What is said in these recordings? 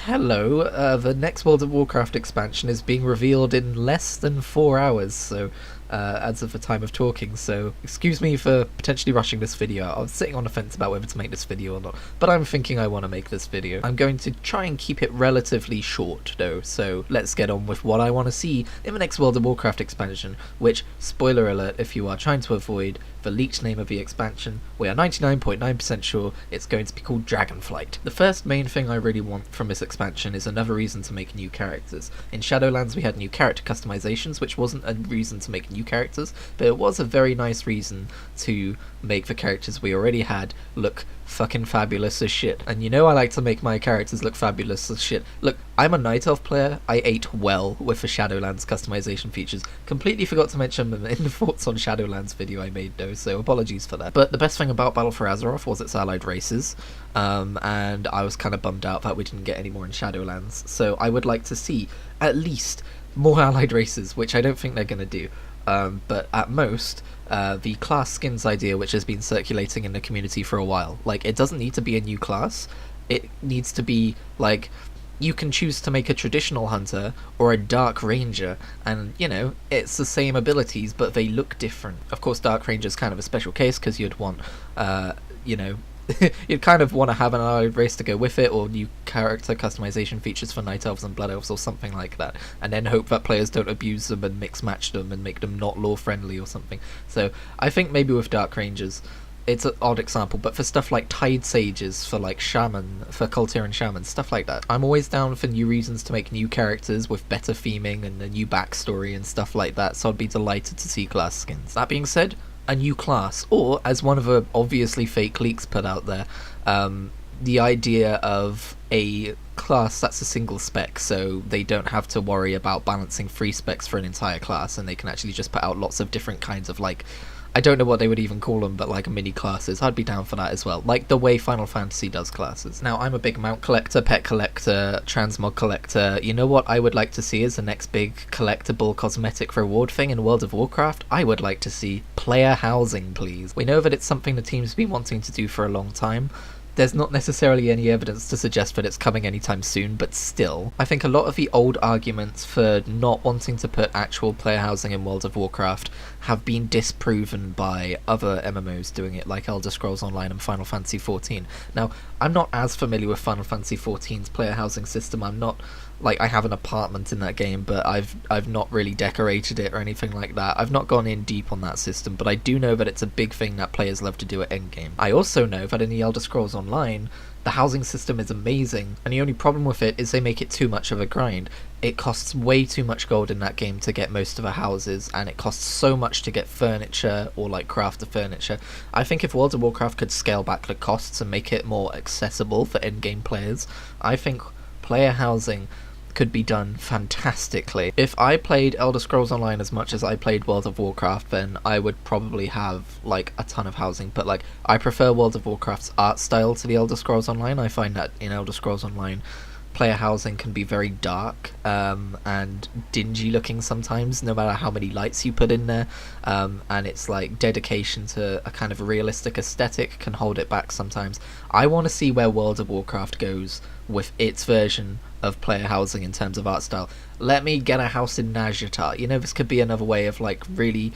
Hello, the next World of Warcraft expansion is being revealed in less than 4 hours, so as of the time of talking, so excuse me for potentially rushing this video. I was sitting on the fence about whether to make this video or not, but I'm thinking I want to make this video. I'm going to try and keep it relatively short though, so let's get on with what I want to see in the next World of Warcraft expansion, which, spoiler alert if you are trying to avoid the leaked name of the expansion, we are 99.9% sure it's going to be called Dragonflight. The first main thing I really want from this expansion is another reason to make new characters. In Shadowlands we had new character customizations, which wasn't a reason to make new characters, but it was a very nice reason to make the characters we already had look fucking fabulous as shit. And you know I like to make my characters look fabulous as shit. Look, I'm a Night Elf player. I ate well with the Shadowlands customization features. Completely forgot to mention them in the Thoughts on Shadowlands video I made though, so apologies for that. But the best thing about Battle for Azeroth was its allied races, and I was kind of bummed out that we didn't get any more in Shadowlands, so I would like to see at least more allied races, which I don't think they're going to do. But at most, the class skins idea, which has been circulating in the community for a while, like, it doesn't need to be a new class, it needs to be, like, you can choose to make a traditional hunter or a dark ranger, and, you know, it's the same abilities, but they look different. Of course, dark ranger's kind of a special case, because you'd want, you know, you'd kind of want to have an allied race to go with it, or new character customization features for Night Elves and Blood Elves or something like that, and then hope that players don't abuse them and mix match them and make them not lore friendly or something. So I think maybe with Dark Rangers, it's an odd example, but for stuff like Tide Sages, for like Shaman, for Kultiran Shamans, stuff like that, I'm always down for new reasons to make new characters with better theming and a new backstory and stuff like that, so I'd be delighted to see class skins. That being said, a new class, or as one of the obviously fake leaks put out there, the idea of a class that's a single spec, so they don't have to worry about balancing 3 specs for an entire class, and they can actually just put out lots of different kinds of, like, I don't know what they would even call them, but like mini classes. I'd be down for that as well, like the way Final Fantasy does classes. Now, I'm a big mount collector, pet collector, transmog collector. You know what I would like to see as the next big collectible cosmetic reward thing in World of Warcraft? I would like to see player housing, please. We know that it's something the team's been wanting to do for a long time. There's not necessarily any evidence to suggest that it's coming anytime soon, but still, I think a lot of the old arguments for not wanting to put actual player housing in World of Warcraft have been disproven by other MMOs doing it, like Elder Scrolls Online and Final Fantasy XIV. Now, I'm not as familiar with Final Fantasy XIV's player housing system. I'm not, like, I have an apartment in that game, but I've not really decorated it or anything like that. I've not gone in deep on that system, but I do know that it's a big thing that players love to do at endgame. I also know that in the Elder Scrolls Online, the housing system is amazing, and the only problem with it is they make it too much of a grind. It costs way too much gold in that game to get most of the houses, and it costs so much to get furniture or like craft the furniture. I think if World of Warcraft could scale back the costs and make it more accessible for endgame players, I think player housing could be done fantastically. If I played Elder Scrolls Online as much as I played World of Warcraft, then I would probably have like a ton of housing, but like, I prefer World of Warcraft's art style to the Elder Scrolls Online. I find that in Elder Scrolls Online, player housing can be very dark and dingy looking sometimes, no matter how many lights you put in there, and it's like dedication to a kind of realistic aesthetic can hold it back sometimes. I want to see where World of Warcraft goes with its version of player housing in terms of art style. Let me get a house in Nazjatar. You know, this could be another way of like really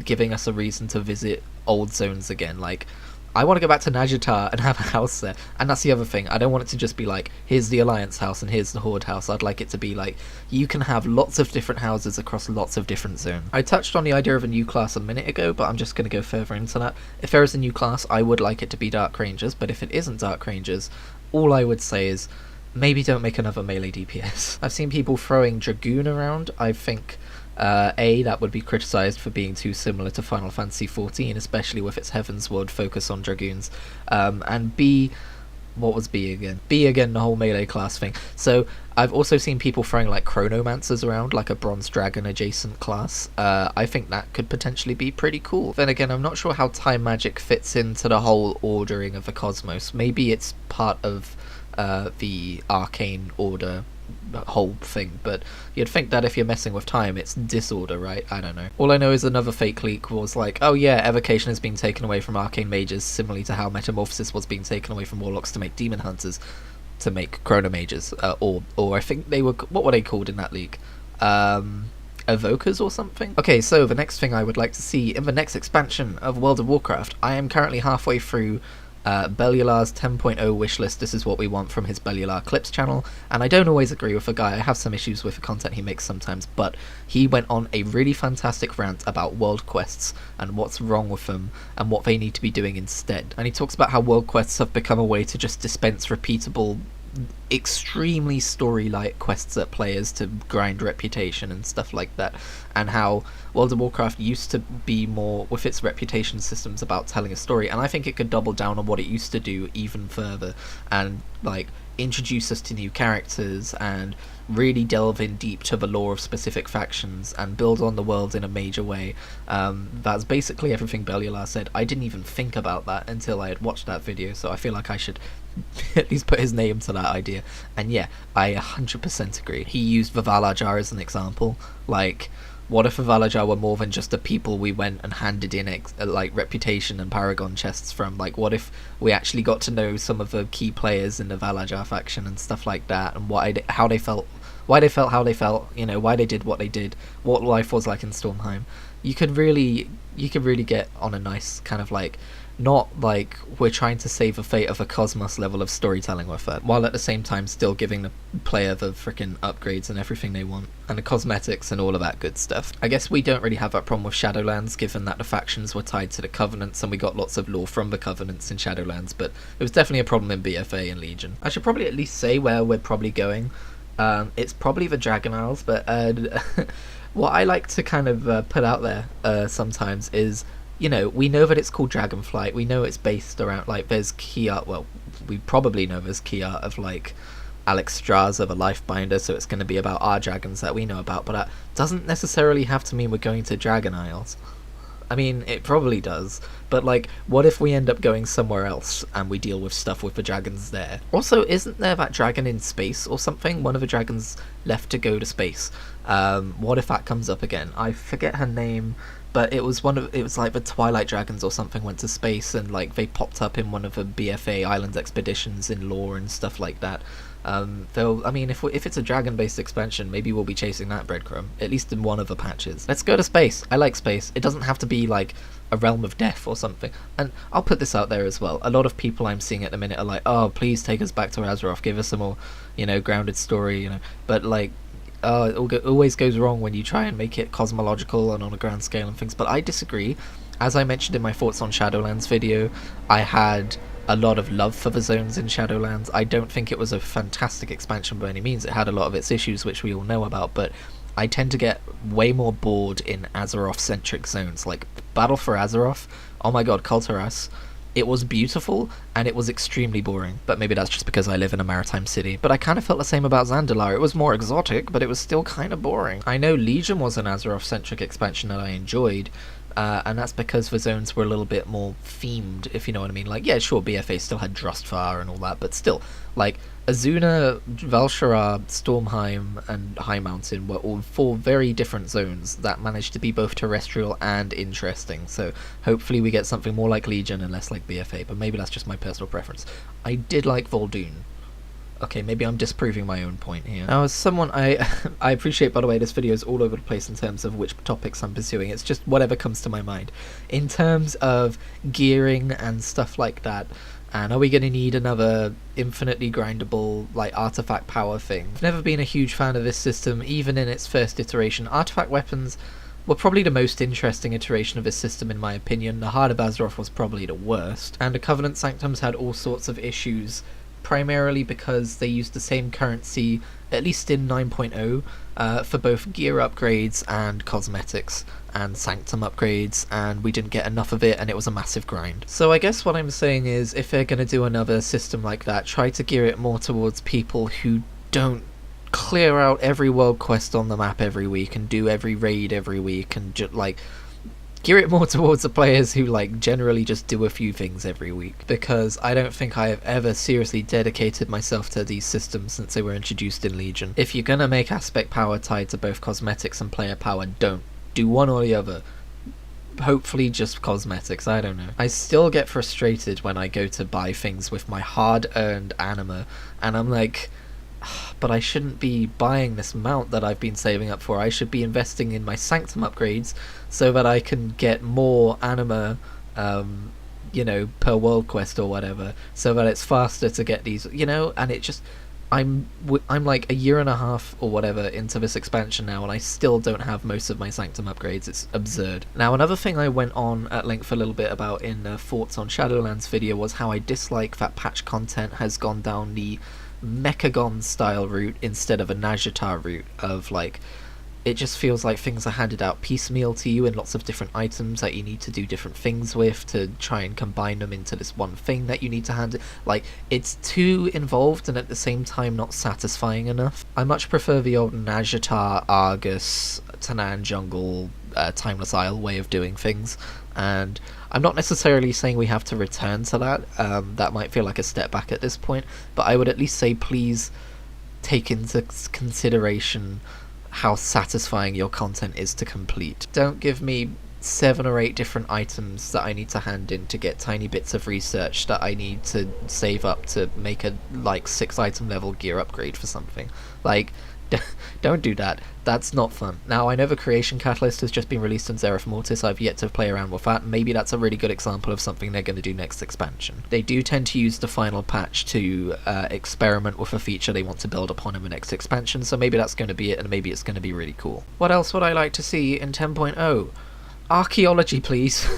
giving us a reason to visit old zones again. Like, I want to go back to Nazjatar and have a house there. And that's the other thing. I don't want it to just be like, here's the Alliance house and here's the Horde house. I'd like it to be like, you can have lots of different houses across lots of different zones. I touched on the idea of a new class a minute ago, but I'm just going to go further into that. If there is a new class, I would like it to be Dark Rangers, but if it isn't Dark Rangers, all I would say is, maybe don't make another melee DPS. I've seen people throwing Dragoon around. I think A, that would be criticised for being too similar to Final Fantasy XIV, especially with its Heavensward focus on Dragoons, and B, what was B again? B again, the whole melee class thing. So I've also seen people throwing like Chronomancers around, like a Bronze Dragon adjacent class. I think that could potentially be pretty cool. Then again, I'm not sure how time magic fits into the whole ordering of the cosmos. Maybe it's part of the arcane order whole thing, but you'd think that if you're messing with time, it's disorder, right? I don't know. All I know is another fake leak was like, oh yeah, evocation has been taken away from arcane mages, similarly to how metamorphosis was being taken away from warlocks to make demon hunters. to make chrono mages, or I think they were, what were they called in that league? Evokers or something? Okay, so the next thing I would like to see in the next expansion of World of Warcraft, I am currently halfway through Bellular's 10.0 wishlist. This is what we want from his Bellular Clips channel, and I don't always agree with the guy. I have some issues with the content he makes sometimes, but he went on a really fantastic rant about world quests and what's wrong with them and what they need to be doing instead. And he talks about how world quests have become a way to just dispense repeatable, extremely story-like quests at players to grind reputation and stuff like that, and how World of Warcraft used to be more, with its reputation systems, about telling a story, and I think it could double down on what it used to do even further, and like introduce us to new characters and really delve in deep to the lore of specific factions and build on the world in a major way. That's basically everything Bellular said. I didn't even think about that until I had watched that video, so I feel like I should at least put his name to that idea. And yeah, I 100% agree. He used the Valar Jar as an example. Like, what if the Valar Jar were more than just the people we went and handed in like reputation and paragon chests from? Like, what if we actually got to know some of the key players in the Valar Jar faction and stuff like that, and how they felt, why they felt how they felt, you know, why they did what they did, what life was like in Stormheim. You could really get on a nice kind of like, not like we're trying to save the fate of a Cosmos level of storytelling with it, while at the same time still giving the player the freaking upgrades and everything they want, and the cosmetics and all of that good stuff. I guess we don't really have that problem with Shadowlands, given that the factions were tied to the Covenants and we got lots of lore from the Covenants in Shadowlands, but it was definitely a problem in BFA and Legion. I should probably at least say where we're probably going. It's probably the Dragon Isles, but what I like to kind of put out there sometimes is, you know, we know that it's called Dragonflight. We know it's based around, like, there's key art. Well, we probably know there's key art of, like, Alex Straza, the Lifebinder, so it's going to be about our dragons that we know about, but that doesn't necessarily have to mean we're going to Dragon Isles. I mean, it probably does, but, like, what if we end up going somewhere else and we deal with stuff with the dragons there? Also, isn't there that dragon in space or something? One of the dragons left to go to space. What if that comes up again? I forget her name, but it was like the Twilight Dragons or something went to space, and like they popped up in one of the BFA Island expeditions in lore and stuff like that. I mean, if it's a dragon-based expansion, maybe we'll be chasing that breadcrumb, at least in one of the patches. Let's go to space. I like space. It doesn't have to be like a realm of death or something. And I'll put this out there as well. A lot of people I'm seeing at the minute are like, oh, please take us back to Azeroth, give us a more, you know, grounded story, you know. But like, it always goes wrong when you try and make it cosmological and on a grand scale and things, but I disagree. As I mentioned in my thoughts on Shadowlands video, I had a lot of love for the zones in Shadowlands. I don't think it was a fantastic expansion by any means. It had a lot of its issues, which we all know about, but I tend to get way more bored in Azeroth-centric zones. Like, Battle for Azeroth, oh my god, Kulturas. It was beautiful, and it was extremely boring, but maybe that's just because I live in a maritime city. But I kind of felt the same about Zandalar. It was more exotic, but it was still kind of boring. I know Legion was an Azeroth-centric expansion that I enjoyed, and that's because the zones were a little bit more themed, if you know what I mean. Like, yeah, sure, BFA still had Drustvar and all that, but still, like, Azuna, Val'sharah, Stormheim, and High Mountain were all 4 very different zones that managed to be both terrestrial and interesting, so hopefully we get something more like Legion and less like BFA, but maybe that's just my personal preference. I did like Vol'dun. Okay, maybe I'm disproving my own point here. Now, as someone I appreciate, by the way, this video is all over the place in terms of which topics I'm pursuing. It's just whatever comes to my mind. In terms of gearing and stuff like that, and are we going to need another infinitely grindable, like, artifact power thing? I've never been a huge fan of this system, even in its first iteration. Artifact weapons were probably the most interesting iteration of this system in my opinion. The Heart of Azeroth was probably the worst, and the Covenant Sanctums had all sorts of issues, primarily because they used the same currency, at least in 9.0, for both gear upgrades and cosmetics and sanctum upgrades, and we didn't get enough of it, and it was a massive grind. So I guess what I'm saying is, if they're going to do another system like that, try to gear it more towards people who don't clear out every world quest on the map every week and do every raid every week, and just like gear it more towards the players who like generally just do a few things every week, because I don't think I have ever seriously dedicated myself to these systems since they were introduced in Legion. If you're gonna make aspect power tied to both cosmetics and player power, don't do one or the other. hopefully just cosmetics, I don't know. I still get frustrated when I go to buy things with my hard-earned anima, and I'm like, but I shouldn't be buying this mount that I've been saving up for. I should be investing in my Sanctum upgrades so that I can get more anima, per world quest or whatever, so that it's faster to get these, and it just... I'm like a year and a half or whatever into this expansion now, and I still don't have most of my Sanctum upgrades. It's absurd. Now, another thing I went on at length a little bit about in Thoughts on Shadowlands video was how I dislike that patch content has gone down the Mechagon style route instead of a Najatar route of like, it just feels like things are handed out piecemeal to you in lots of different items that you need to do different things with to try and combine them into this one thing that you need to hand. Like, it's too involved and at the same time not satisfying enough. I much prefer the old Najatar, Argus, Tanan Jungle, Timeless Isle way of doing things, and I'm not necessarily saying we have to return to that. That might feel like a step back at this point, but I would at least say please take into consideration how satisfying your content is to complete. Don't give me 7 or 8 different items that I need to hand in to get tiny bits of research that I need to save up to make a 6 item level gear upgrade for something. Like, don't do that. That's not fun. Now, I know the Creation Catalyst has just been released on Zereth Mortis. I've yet to play around with that. Maybe that's a really good example of something they're going to do next expansion. They do tend to use the final patch to experiment with a feature they want to build upon in the next expansion, so maybe that's going to be it, and maybe it's going to be really cool. What else would I like to see in 10.0? Archaeology, please.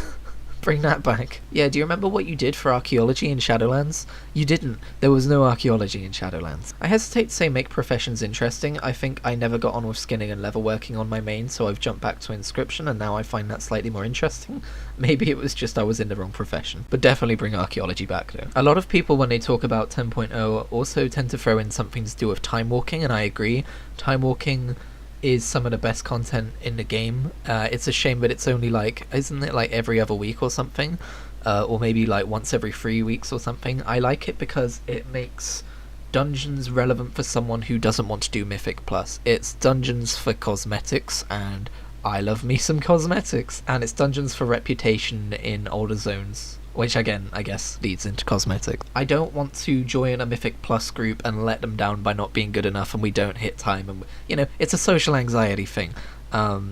Bring that back. Yeah, do you remember what you did for archaeology in Shadowlands? You didn't. There was no archaeology in Shadowlands. I hesitate to say make professions interesting. I think I never got on with skinning and level working on my main, so I've jumped back to inscription, and now I find that slightly more interesting. Maybe it was just I was in the wrong profession. But definitely bring archaeology back, though. A lot of people, when they talk about 10.0, also tend to throw in something to do with time walking, and I agree. Time walking is some of the best content in the game. It's a shame that it's only isn't it every other week or something, or maybe once every 3 weeks or something. I like it because it makes dungeons relevant for someone who doesn't want to do Mythic Plus. It's dungeons for cosmetics, and I love me some cosmetics, and it's dungeons for reputation in older zones, which again, I guess, leads into cosmetics. I don't want to join a Mythic Plus group and let them down by not being good enough and we don't hit time, and it's a social anxiety thing.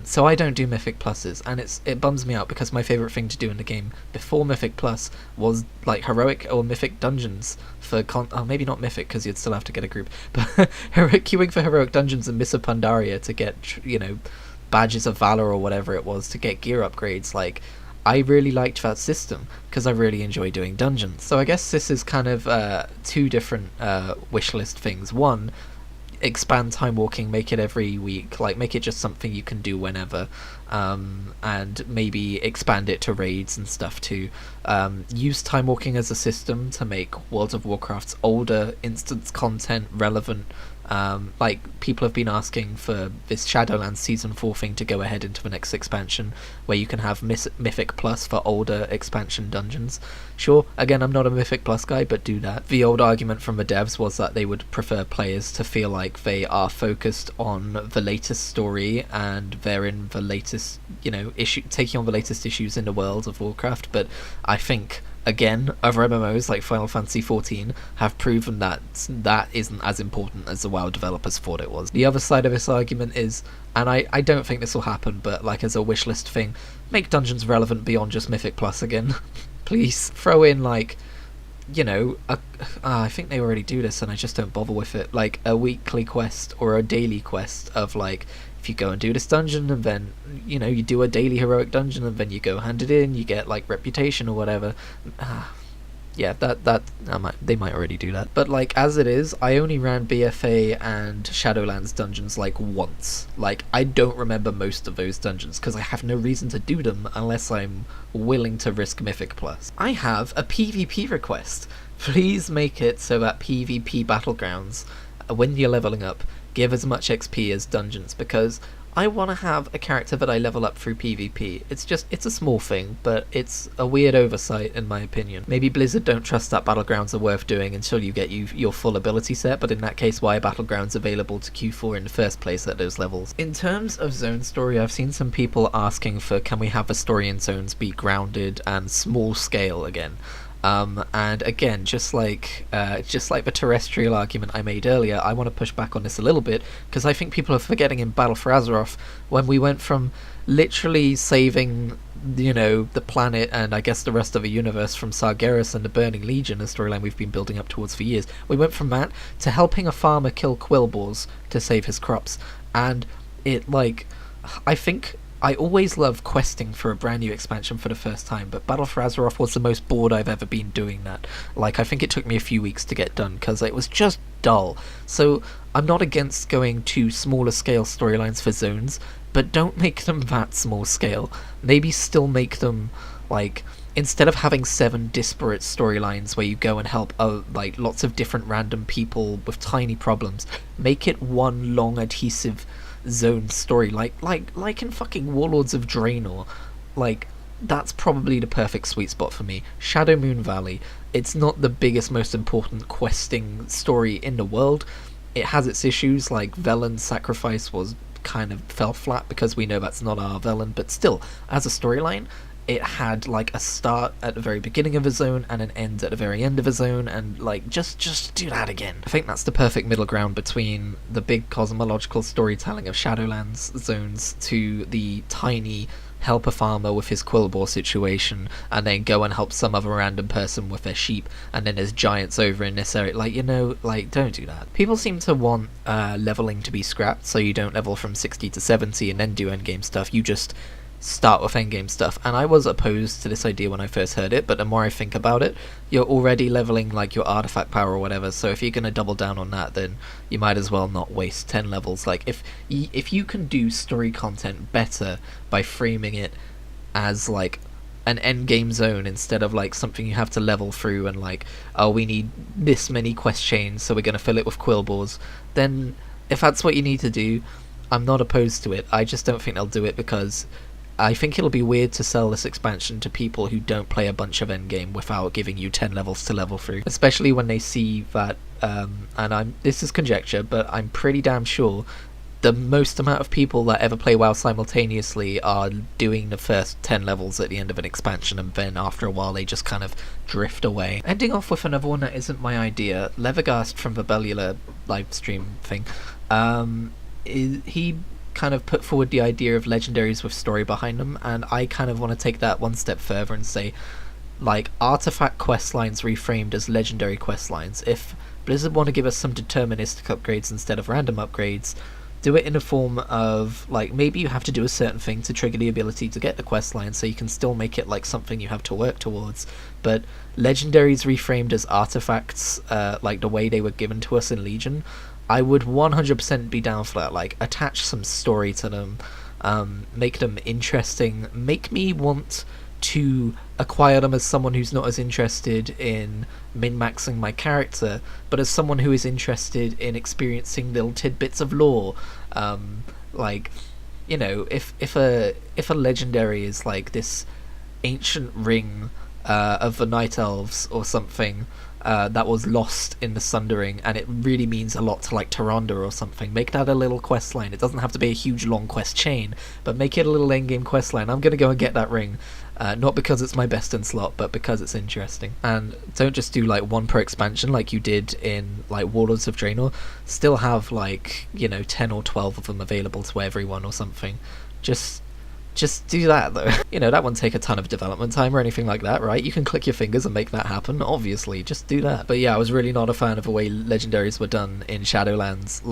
So I don't do Mythic Pluses, and it bums me out because my favourite thing to do in the game before Mythic Plus was heroic or Mythic dungeons for maybe not Mythic because you'd still have to get a group, but queuing for heroic dungeons in Missa Pandaria to get badges of valor or whatever it was to get gear upgrades. I really liked that system because I really enjoy doing dungeons. So I guess this is kind of 2 different wishlist things. One, expand time walking, make it every week, make it just something you can do whenever, and maybe expand it to raids and stuff too. Use time walking as a system to make World of Warcraft's older instance content relevant. People have been asking for this Shadowlands Season 4 thing to go ahead into the next expansion, where you can have Mythic Plus for older expansion dungeons. Sure, again, I'm not a Mythic Plus guy, but do that. The old argument from the devs was that they would prefer players to feel like they are focused on the latest story, and they're in the latest, taking on the latest issues in the world of Warcraft, but I think... Again, other MMOs like Final Fantasy XIV have proven that that isn't as important as the WoW developers thought it was. The other side of this argument is, and I don't think this will happen, but as a wishlist thing, make dungeons relevant beyond just Mythic Plus again. Please throw in I think they already do this and I just don't bother with it, a weekly quest or a daily quest of if you go and do this dungeon and then you do a daily heroic dungeon and then you go hand it in, you get reputation or whatever. Yeah, they might already do that, but as it is, I only ran BFA and Shadowlands dungeons once. I don't remember most of those dungeons because I have no reason to do them unless I'm willing to risk Mythic Plus. I have a PvP request. Please make it so that PvP battlegrounds, when you're leveling up, give as much XP as dungeons, because I want to have a character that I level up through PvP. It's a small thing, but it's a weird oversight in my opinion. Maybe Blizzard don't trust that Battlegrounds are worth doing until you get your full ability set, but in that case, why are Battlegrounds available to Q4 in the first place at those levels? In terms of zone story, I've seen some people asking for, can we have the story in zones be grounded and small scale again? And again, just like the terrestrial argument I made earlier, I want to push back on this a little bit, because I think people are forgetting in Battle for Azeroth, when we went from literally saving, the planet and I guess the rest of the universe from Sargeras and the Burning Legion, a storyline we've been building up towards for years, we went from that to helping a farmer kill quillboars to save his crops, and I think I always love questing for a brand new expansion for the first time, but Battle for Azeroth was the most bored I've ever been doing that. I think it took me a few weeks to get done, because it was just dull. So I'm not against going to smaller scale storylines for zones, but don't make them that small scale. Maybe still make them, instead of having 7 disparate storylines where you go and help lots of different random people with tiny problems, make it one long adhesive zone story, like in fucking Warlords of Draenor. That's probably the perfect sweet spot for me. Shadow Moon Valley, it's not the biggest, most important questing story in the world. It has its issues, like Velen's sacrifice kind of fell flat because we know that's not our Velen, but still, as a storyline, it had a start at the very beginning of a zone and an end at the very end of a zone, and just do that again. I think that's the perfect middle ground between the big cosmological storytelling of Shadowlands zones to the tiny help a farmer with his quillboar situation and then go and help some other random person with their sheep, and then there's giants over in this area. Don't do that. People seem to want leveling to be scrapped, so you don't level from 60 to 70 and then do endgame stuff. You just start with endgame stuff, and I was opposed to this idea when I first heard it, but the more I think about it, you're already leveling your artifact power or whatever, so if you're going to double down on that, then you might as well not waste 10 levels. If you can do story content better by framing it as an endgame zone instead of something you have to level through and we need this many quest chains, so we're going to fill it with quillboars, then if that's what you need to do, I'm not opposed to it. I just don't think they'll do it, because I think it'll be weird to sell this expansion to people who don't play a bunch of endgame without giving you 10 levels to level through, especially when they see that, this is conjecture, but I'm pretty damn sure the most amount of people that ever play WoW simultaneously are doing the first 10 levels at the end of an expansion, and then after a while they just kind of drift away. Ending off with another one that isn't my idea, Levergast from the Bellular live stream thing, he kind of put forward the idea of legendaries with story behind them, and I kind of want to take that one step further and say artifact quest lines reframed as legendary quest lines. If Blizzard want to give us some deterministic upgrades instead of random upgrades, do it in a form of maybe you have to do a certain thing to trigger the ability to get the quest line, so you can still make it something you have to work towards, but legendaries reframed as artifacts, the way they were given to us in Legion, I would 100% be down for that. Attach some story to them, make them interesting, make me want to acquire them as someone who's not as interested in min-maxing my character, but as someone who is interested in experiencing little tidbits of lore. If a legendary is this ancient ring of the Night Elves or something, that was lost in the Sundering, and it really means a lot to Tyrande or something, make that a little quest line. It doesn't have to be a huge long quest chain, but make it a little endgame quest line. I'm gonna go and get that ring, not because it's my best in slot, but because it's interesting. And don't just do one per expansion like you did in Warlords of Draenor. Still have 10 or 12 of them available to everyone or something. Just do that, though. That won't take a ton of development time or anything like that, right? You can click your fingers and make that happen, obviously. Just do that. But yeah, I was really not a fan of the way legendaries were done in Shadowlands.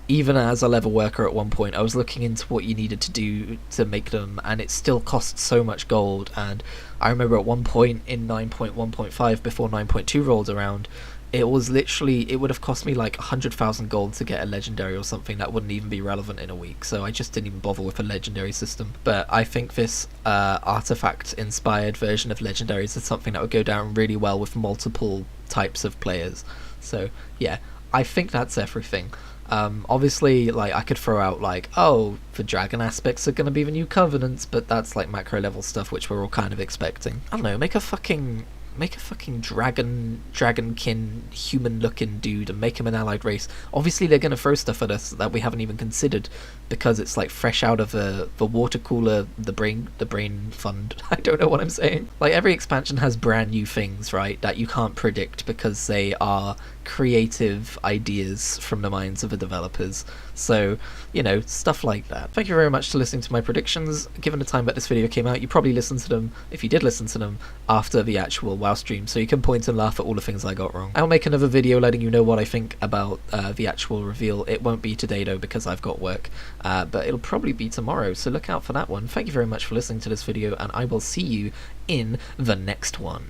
Even as a level worker at one point, I was looking into what you needed to do to make them, and it still costs so much gold. And I remember at one point in 9.1.5, before 9.2 rolled around, it was literally, it would have cost me 100,000 gold to get a legendary or something that wouldn't even be relevant in a week, so I just didn't even bother with a legendary system. But I think this artifact-inspired version of legendaries is something that would go down really well with multiple types of players. So yeah, I think that's everything. Obviously, like, I could throw out like, oh, the dragon aspects are going to be the new covenants, but that's like macro level stuff which we're all kind of expecting. I don't know, make a fucking dragonkin human looking dude and make him an allied race. Obviously they're going to throw stuff at us that we haven't even considered because it's like fresh out of the water cooler, the brain fund. I don't know what I'm saying. Like, every expansion has brand new things, right, that you can't predict because they are creative ideas from the minds of the developers. So, you know, stuff like that. Thank you very much for listening to my predictions. Given the time that this video came out, you probably listened to them, if you did listen to them, after the actual WoW stream, so you can point and laugh at all the things I got wrong. I'll make another video letting you know what I think about the actual reveal. It won't be today though, because I've got work, but it'll probably be tomorrow, so look out for that one. Thank you very much for listening to this video, and I will see you in the next one.